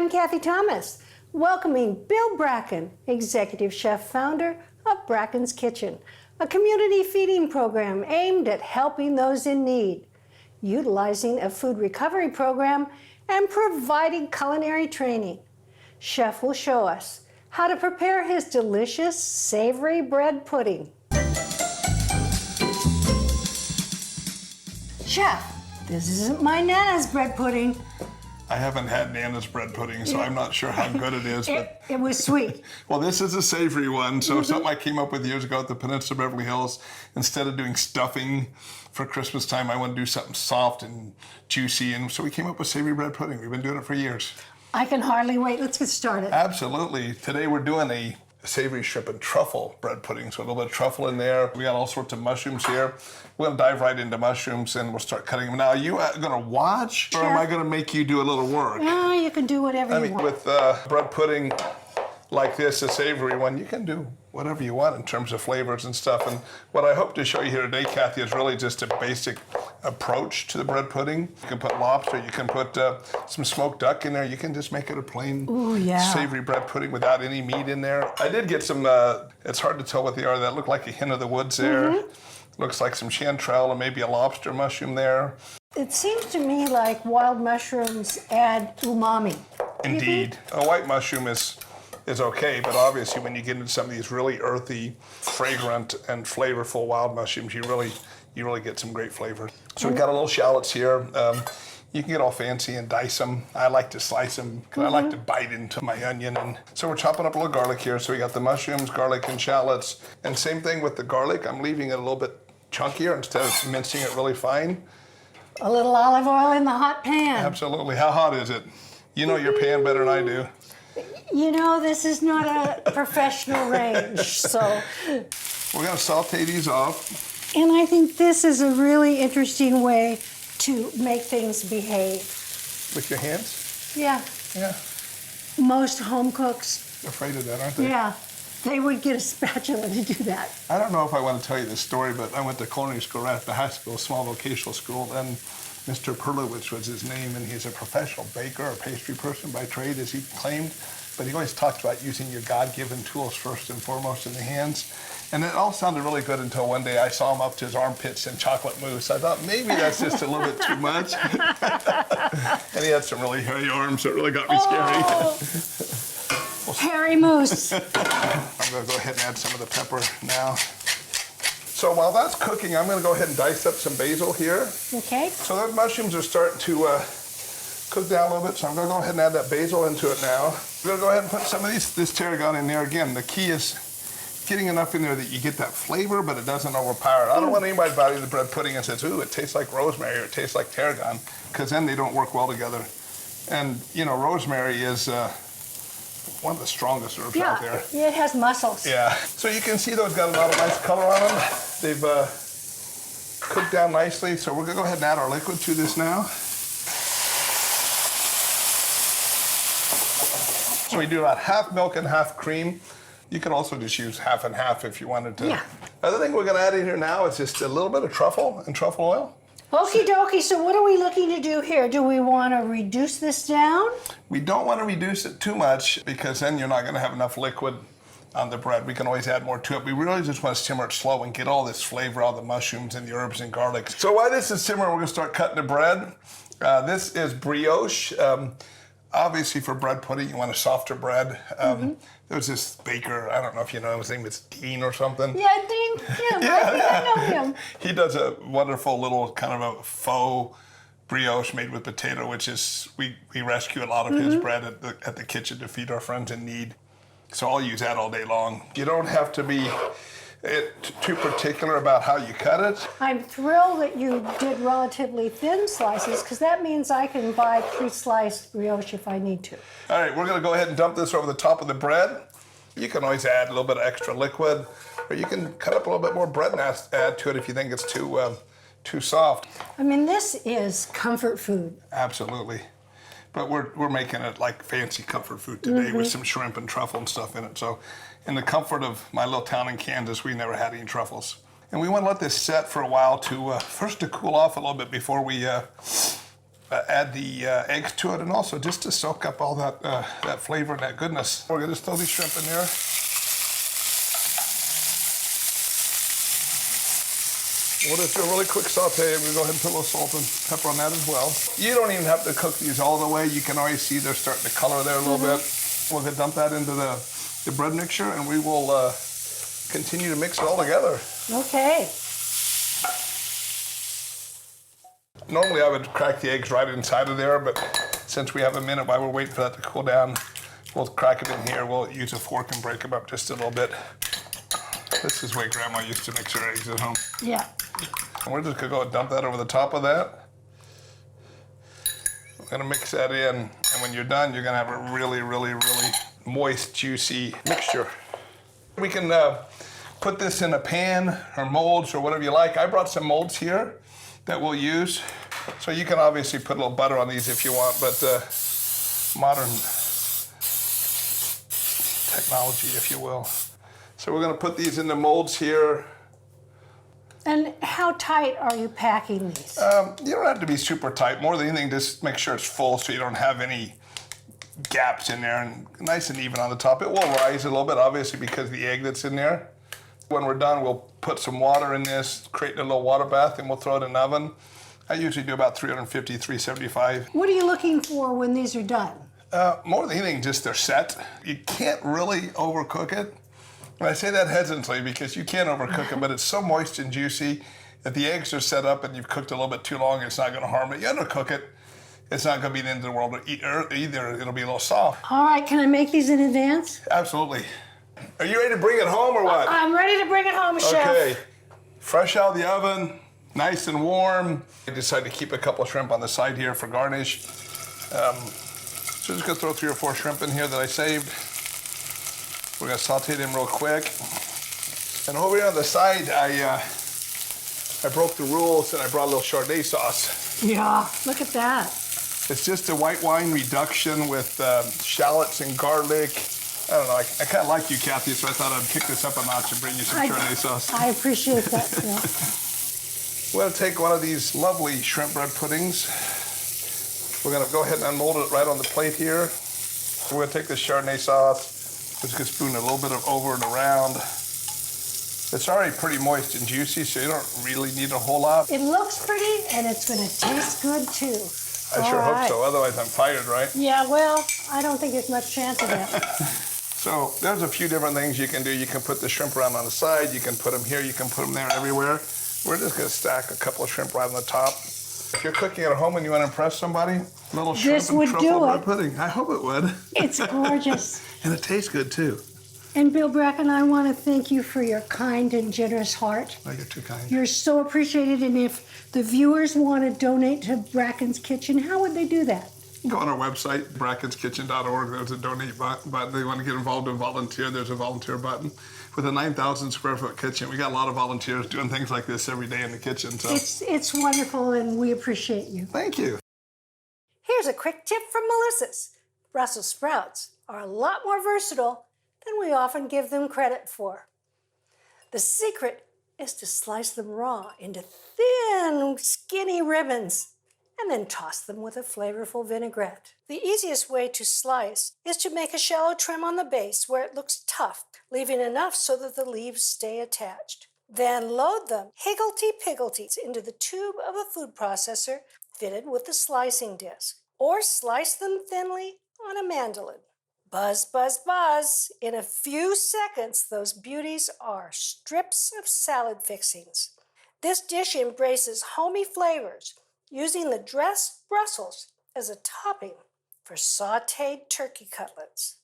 I'm Cathy Thomas, welcoming Bill Bracken, Executive Chef Founder of Bracken's Kitchen, a community feeding program aimed at helping those in need, utilizing a food recovery program and providing culinary training. Chef will show us how to prepare his delicious savory bread pudding. Chef, this isn't my Nana's bread pudding. I haven't had Nana's bread pudding, so I'm not sure how good it is. But It was sweet. well, this is a savory one, so something I came up with years ago at the Peninsula Beverly Hills. Instead of doing stuffing for Christmas time, I want to do something soft and juicy, and so we came up with savory bread pudding. We've been doing it for years. I can hardly wait. Let's get started. Absolutely. Today we're doing a savory shrimp and truffle bread pudding. So a little bit of truffle in there. We got all sorts of mushrooms here. We're gonna dive right into mushrooms and we'll start cutting them. Now, are you gonna watch or am I gonna make you do a little work? No, you can do whatever you want. With bread pudding like this, a savory one, you can do whatever you want in terms of flavors and stuff. And what I hope to show you here today, Cathy, is really just a basic approach to the bread pudding. You can put lobster, you can put some smoked duck in there. You can just make it a plain savory bread pudding without any meat in there. I did get some, it's hard to tell what they are. That look like a hen of the woods there. Looks like some chanterelle and maybe a lobster mushroom there. It seems to me like wild mushrooms add umami. Indeed. A white mushroom is okay, but obviously when you get into some of these really earthy, fragrant, and flavorful wild mushrooms, you really get some great flavor. So we've got a little shallots here. You can get all fancy and dice them. I like to slice them because I like to bite into my onion. And so we're chopping up a little garlic here. So we got the mushrooms, garlic, and shallots. And same thing with the garlic. I'm leaving it a little bit chunkier instead of mincing it really fine. A little olive oil in the hot pan. Absolutely. How hot is it? You know your pan better than I do. You know, this is not a professional range, so. We're gonna saute these off. And I think this is a really interesting way to make things behave. With your hands? Yeah. Yeah. Most home cooks. They're afraid of that, aren't they? Yeah. They would get a spatula to do that. I don't know if I want to tell you this story, but I went to culinary school right after high school, a small vocational school, and Mr. Perlowitz was his name, and he's a professional baker or pastry person by trade, as he claimed. But he always talks about using your God-given tools first and foremost in the hands. And it all sounded really good until one day I saw him up to his armpits in chocolate mousse. I thought maybe that's just a little bit too much. And he had some really hairy arms, so it really got me scary. Hairy mousse. I'm gonna go ahead and add some of the pepper now. So while that's cooking, I'm gonna go ahead and dice up some basil here. Okay. So those mushrooms are starting to cook down a little bit, so I'm gonna go ahead and add that basil into it now. We're gonna go ahead and put some of this tarragon in there. Again, the key is getting enough in there that you get that flavor, but it doesn't overpower it. I don't want anybody biting the bread pudding and says, ooh, it tastes like rosemary or it tastes like tarragon, because then they don't work well together. And you know, rosemary is one of the strongest herbs out there. Yeah, it has muscles. Yeah. So you can see those got a lot of nice color on them. They've cooked down nicely. So we're gonna go ahead and add our liquid to this now. So we do about half milk and half cream. You can also just use half and half if you wanted to. Yeah. Other thing we're gonna add in here now is just a little bit of truffle and truffle oil. Okie dokie, so what are we looking to do here? Do we want to reduce this down? We don't want to reduce it too much because then you're not gonna have enough liquid on the bread. We can always add more to it. We really just want to simmer it slow and get all this flavor out of the mushrooms and the herbs and garlic. So while this is simmering, we're gonna start cutting the bread. This is brioche. Obviously for bread pudding, you want a softer bread. There was this baker, I don't know if you know him, his name is Dean or something. Yeah, Dean, I know him. He does a wonderful little kind of a faux brioche made with potato, which is, we rescue a lot of his bread at the kitchen to feed our friends in need. So I'll use that all day long. You don't have to be too particular about how you cut it. I'm thrilled that you did relatively thin slices because that means I can buy pre-sliced brioche if I need to. All right, we're gonna go ahead and dump this over the top of the bread. You can always add a little bit of extra liquid, or you can cut up a little bit more bread and add to it if you think it's too soft. I mean, this is comfort food. Absolutely. But we're making it like fancy comfort food today with some shrimp and truffle and stuff in it. So in the comfort of my little town in Kansas, we never had any truffles. And we want to let this set for a while to, first to cool off a little bit before we add the eggs to it, and also just to soak up all that that flavor and that goodness. We're gonna just throw these shrimp in there. We'll just do a really quick saute. We'll go ahead and put a little salt and pepper on that as well. You don't even have to cook these all the way. You can always see they're starting to color there a little bit. We're gonna dump that into the bread mixture, and we will continue to mix it all together. Okay. Normally I would crack the eggs right inside of there, but since we have a minute while we're waiting for that to cool down, we'll crack it in here. We'll use a fork and break them up just a little bit. This is the way Grandma used to mix her eggs at home. Yeah. And we're just gonna go and dump that over the top of that. We're gonna mix that in, and when you're done, you're gonna have a really, really, really moist, juicy mixture. We can put this in a pan or molds or whatever you like. I brought some molds here that we'll use. So you can obviously put a little butter on these if you want, but modern technology, if you will. So we're gonna put these in the molds here. And how tight are you packing these? You don't have to be super tight. More than anything, just make sure it's full so you don't have any gaps in there, and nice and even on the top. It will rise a little bit, obviously, because of the egg that's in there. When we're done, we'll put some water in this, create a little water bath, and we'll throw it in the oven. I usually do about 350, 375. What are you looking for when these are done? More than anything, just they're set. You can't really overcook it. And I say that hesitantly because you can overcook it, but it's so moist and juicy. If the eggs are set up and you've cooked a little bit too long, it's not gonna harm it. You undercook it, it's not gonna be the end of the world either. It'll be a little soft. All right, can I make these in advance? Absolutely. Are you ready to bring it home or what? I'm ready to bring it home, Chef. Okay, fresh out of the oven, nice and warm. I decided to keep a couple of shrimp on the side here for garnish. So just gonna throw 3 or 4 shrimp in here that I saved. We're gonna saute them real quick. And over here on the side, I broke the rules and I brought a little Chardonnay sauce. Yeah, look at that. It's just a white wine reduction with shallots and garlic. I don't know, I kind of like you, Cathy, so I thought I'd kick this up a notch and bring you some Chardonnay sauce. I appreciate that, yeah. We're gonna take one of these lovely shrimp bread puddings. We're gonna go ahead and unmold it right on the plate here. We're gonna take this Chardonnay sauce, just gonna spoon a little bit of over and around. It's already pretty moist and juicy, so you don't really need a whole lot. It looks pretty, and it's gonna taste good too. I sure hope so, otherwise I'm fired, right? Yeah, well, I don't think there's much chance of that. So there's a few different things you can do. You can put the shrimp around on the side, you can put them here, you can put them there, everywhere. We're just gonna stack a couple of shrimp right on the top. If you're cooking at home and you wanna impress somebody, little shrimp and truffle bread pudding. I hope it would. It's gorgeous. And it tastes good too. And Bill Bracken, I want to thank you for your kind and generous heart. Oh, you're too kind. You're so appreciated, and if the viewers want to donate to Bracken's Kitchen, how would they do that? Go on our website, brackenskitchen.org. There's a donate button. They want to get involved and volunteer. There's a volunteer button. With a 9,000 square foot kitchen, we got a lot of volunteers doing things like this every day in the kitchen. So It's wonderful, and we appreciate you. thank you. Here's a quick tip from Melissa's. Brussels sprouts are a lot more versatile than we often give them credit for. The secret is to slice them raw into thin, skinny ribbons and then toss them with a flavorful vinaigrette. The easiest way to slice is to make a shallow trim on the base where it looks tough, leaving enough so that the leaves stay attached. Then load them higgledy-piggledy into the tube of a food processor fitted with the slicing disc, or slice them thinly on a mandolin. Buzz, buzz, buzz. In a few seconds, those beauties are strips of salad fixings. This dish embraces homey flavors, using the dressed Brussels as a topping for sautéed turkey cutlets.